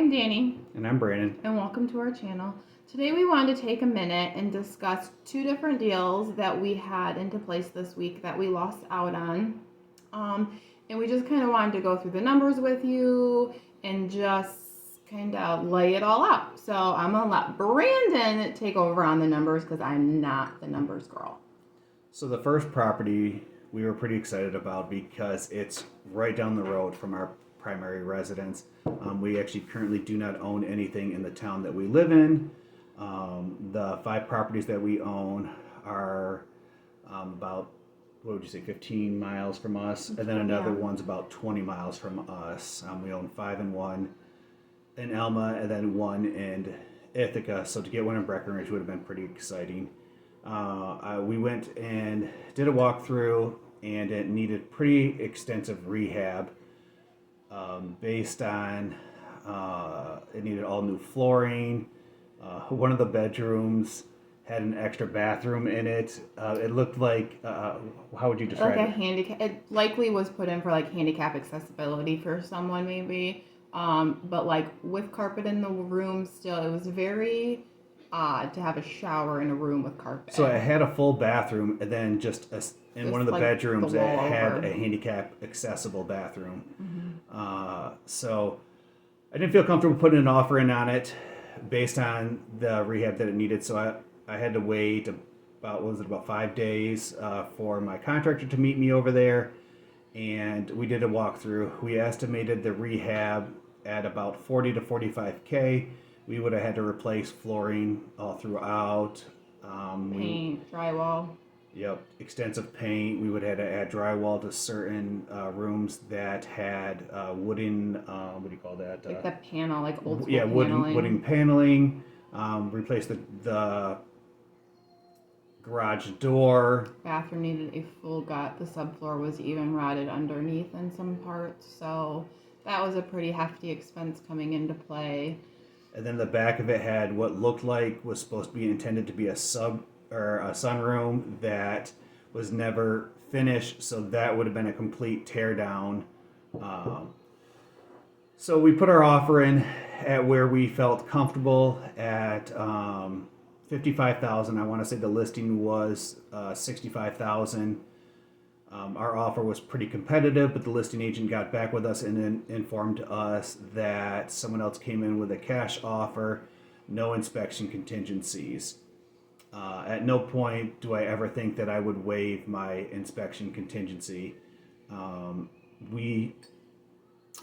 I'm Danny. And I'm Brandon. And welcome to our channel. Today we wanted to take a minute and discuss two different deals that we had into place this week that we lost out on. And we just kind of wanted to go through the numbers with you and just kind of lay it all out. So I'm going to let Brandon take over on the numbers because I'm not the numbers girl. So the first property we were pretty excited about because it's right down the road from our primary residence. We actually currently do not own anything in the town that we live in. The 5 properties that we own are about, 15 miles from us, and then another one's about 20 miles from us. We own 5 in one in Alma, and then 1 in Ithaca. So to get one in Breckenridge would have been pretty exciting. We went and did a walkthrough, and it needed pretty extensive rehab. Based on it needed all new flooring. One of the bedrooms had an extra bathroom in it. It looked like how would you describe like a it? handicap. It likely was put in for like handicap accessibility for someone maybe. But like with carpet in the room still, it was very odd to have a shower in a room with carpet. So it had a full bathroom, and then just one of the like bedrooms the it had over. a handicap accessible bathroom. Mm-hmm. So I didn't feel comfortable putting an offer in on it based on the rehab that it needed. So I had to wait about 5 days for my contractor to meet me over there, and we did a walkthrough. We estimated the rehab at about 40 to 45K. We would have had to replace flooring all throughout. Paint, drywall. Yep, extensive paint. We would have to add drywall to certain rooms that had wooden. What do you call that? Like the panel, like old school paneling. Wooden paneling. Replace the garage door. Bathroom needed a full gut. The subfloor was even rotted underneath in some parts, so that was a pretty hefty expense coming into play. And then the back of it had what looked like was supposed to be intended to be a sunroom that was never finished, so that would have been a complete tear down. So we put our offer in at where we felt comfortable at $55,000. I want to say the listing was $65,000. Our offer was pretty competitive, but the listing agent got back with us and then informed us that someone else came in with a cash offer, no inspection contingencies. At no point do I ever think that I would waive my inspection contingency. We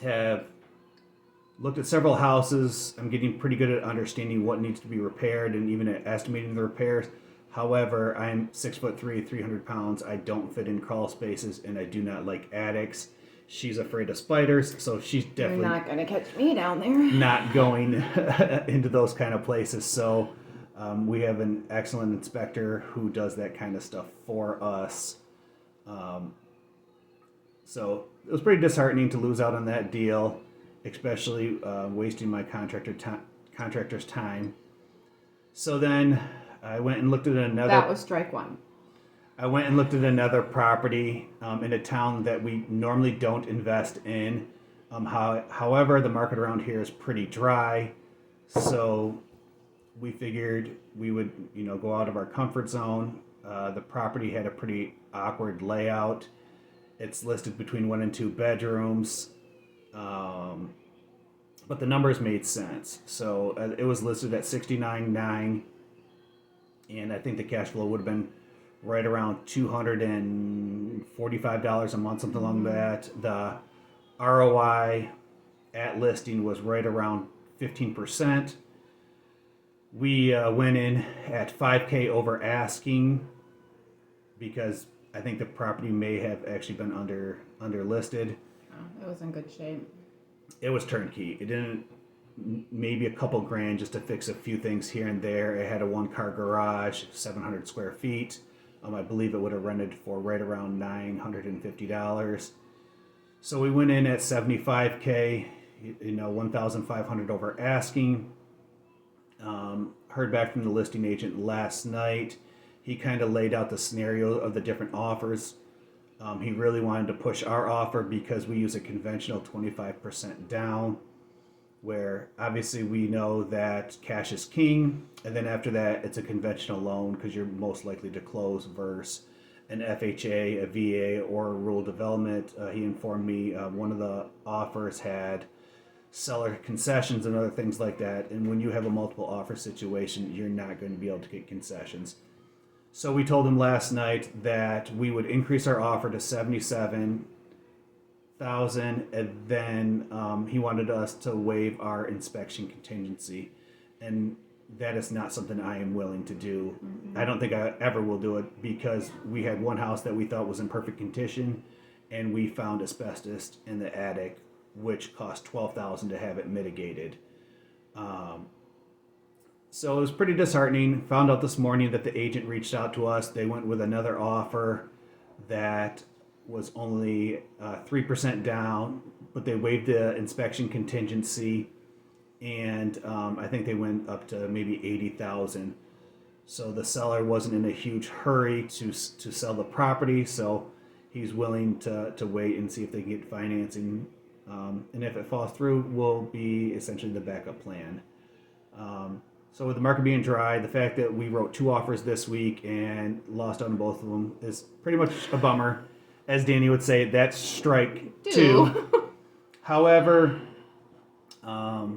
have looked at several houses. I'm getting pretty good at understanding what needs to be repaired and even at estimating the repairs. However, I'm 6'3", 300 pounds. I don't fit in crawl spaces, and I do not like attics. She's afraid of spiders, so she's definitely You're not gonna catch me down there. Not going into those kind of places. So we have an excellent inspector who does that kind of stuff for us. So it was pretty disheartening to lose out on that deal, especially wasting my contractor's time. So then I went and looked at another. That was strike one. I went and looked at another property in a town that we normally don't invest in. However, the market around here is pretty dry, so we figured we would, go out of our comfort zone. The property had a pretty awkward layout. It's listed between 1 and 2 bedrooms, but the numbers made sense. So it was listed at $69,900, and I think the cash flow would have been right around $245 a month, something along that. The ROI at listing was right around 15%. We went in at $5K over asking because I think the property may have actually been under listed. Oh, it was in good shape. It was turnkey. It didn't, maybe a couple grand just to fix a few things here and there. It had a 1-car garage, 700 square feet. I believe it would have rented for right around $950. So we went in at $75K, $1,500 over asking. Heard back from the listing agent last night. He kind of laid out the scenario of the different offers. He really wanted to push our offer because we use a conventional 25% down. where obviously we know that cash is king, and then after that it's a conventional loan because you're most likely to close versus an FHA, a VA, or a rural development. He informed me one of the offers had seller concessions and other things like that, and when you have a multiple offer situation, you're not going to be able to get concessions. So we told him last night that we would increase our offer to 77,000, and then he wanted us to waive our inspection contingency, and that is not something I am willing to do. Mm-hmm. I don't think I ever will do it because we had one house that we thought was in perfect condition, and we found asbestos in the attic, which cost $12,000 to have it mitigated. So it was pretty disheartening. Found out this morning that the agent reached out to us. They went with another offer that was only 3% down, but they waived the inspection contingency, and I think they went up to maybe 80,000. So the seller wasn't in a huge hurry to sell the property, so he's willing to wait and see if they can get financing. And if it falls through, will be essentially the backup plan. So with the market being dry, the fact that we wrote 2 offers this week and lost on both of them is pretty much a bummer. As Danny would say, that's strike 2. However,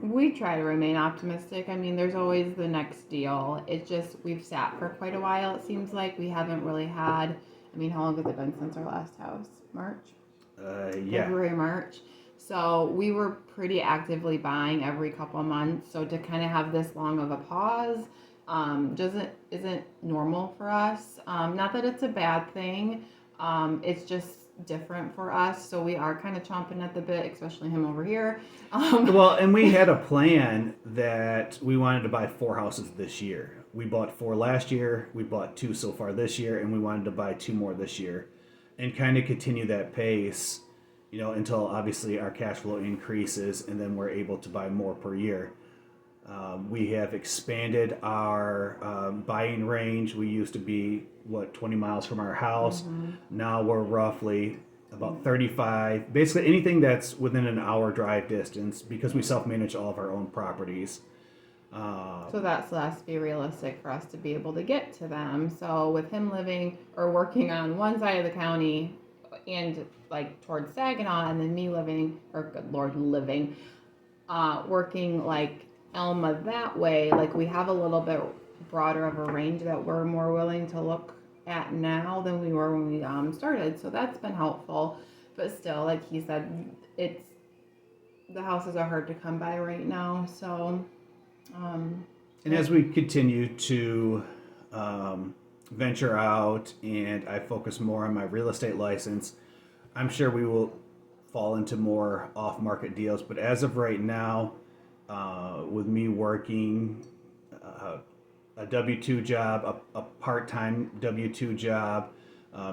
we try to remain optimistic. I mean, there's always the next deal. It's just we've sat for quite a while. It seems like we haven't really had. I mean, how long has it been since our last house? March? Yeah. February, March. So we were pretty actively buying every couple of months. So to kind of have this long of a pause isn't normal for us. Not that it's a bad thing. It's just different for us. So we are kind of chomping at the bit, especially him over here. Well, and we had a plan that we wanted to buy 4 houses this year. We bought 4 last year. We bought 2 so far this year, and we wanted to buy 2 more this year, and kind of continue that pace. Until obviously our cash flow increases and then we're able to buy more per year. We have expanded our buying range. We used to be, 20 miles from our house. Mm-hmm. Now we're roughly about 35, basically anything that's within an hour drive distance because we self-manage all of our own properties. So that has to be realistic for us to be able to get to them. So with him living or working on one side of the county, and like towards Saginaw, and then me living, or good Lord, working like Elma that way, like we have a little bit broader of a range that we're more willing to look at now than we were when we started. So that's been helpful. But still, like he said, the houses are hard to come by right now. So, and as we continue to venture out and I focus more on my real estate license, I'm sure we will fall into more off-market deals. But as of right now, with me working a W-2 job, a part-time W-2 job,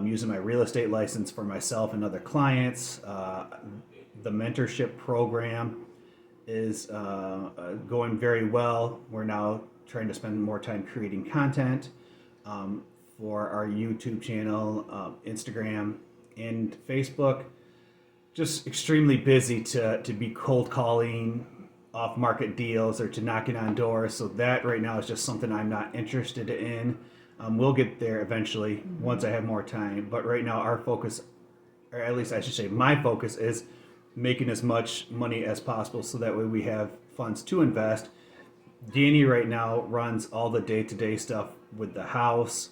using my real estate license for myself and other clients, the mentorship program is going very well. We're now trying to spend more time creating content for our YouTube channel, Instagram, and Facebook. Just extremely busy to be cold calling off-market deals or to knocking on doors. So that right now is just something I'm not interested in. We'll get there eventually once I have more time. But right now our focus, or at least I should say my focus, is making as much money as possible so that way we have funds to invest. Danny right now runs all the day-to-day stuff with the house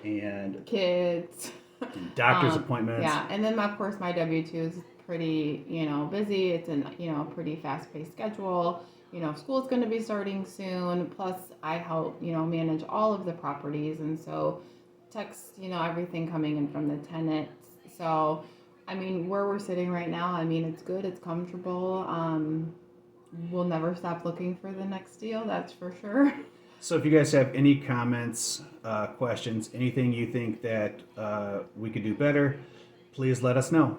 and kids, and doctor's appointments. Yeah, and then of course my W-2 is pretty, busy. It's a pretty fast-paced schedule. School's going to be starting soon. Plus I help, manage all of the properties, and so text, everything coming in from the tenants. So, I mean, where we're sitting right now, I mean, it's good. It's comfortable. We'll never stop looking for the next deal. That's for sure. So if you guys have any comments, questions, anything you think that we could do better, please let us know.